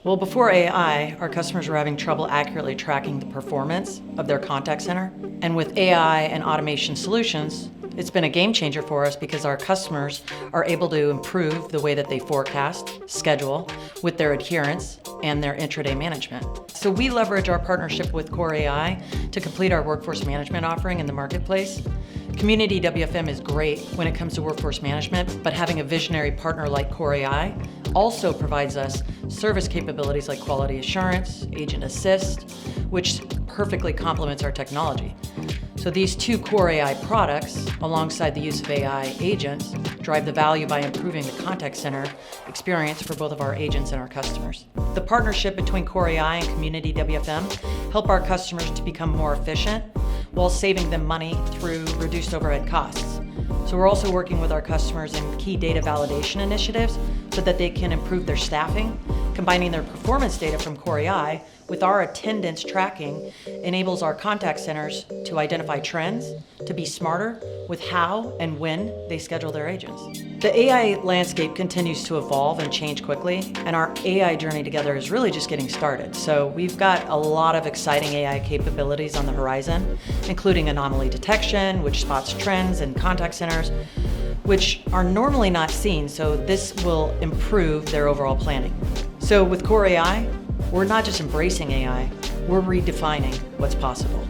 Well, before AI, our customers were having trouble accurately tracking the performance of their contact center. And with AI and automation solutions, it's been a game changer for us because our customers are able to improve the way that they forecast, schedule, with their adherence and their intraday management. So we leverage our partnership with Kore.ai to complete our workforce management offering in the marketplace. Community WFM is great when it comes to workforce management, but having a visionary partner like Kore.ai also provides us service capabilities like quality assurance, agent assist, which perfectly complements our technology. So these two Kore.ai products, alongside the use of AI agents, drive the value by improving the contact center experience for both of our agents and our customers. The partnership between Kore.ai and Community WFM help our customers to become more efficient while saving them money through reduced overhead costs. So we're also working with our customers in key data validation initiatives so that they can improve their staffing. Combining their performance data from Kore.ai with our attendance tracking enables our contact centers to identify trends, to be smarter with how and when they schedule their agents. The AI landscape continues to evolve and change quickly, and our AI journey together is really just getting started. So we've got a lot of exciting AI capabilities on the horizon, including anomaly detection, which spots trends in contact centers, which are normally not seen, so this will improve their overall planning. So with Kore.ai, we're not just embracing AI, we're redefining what's possible.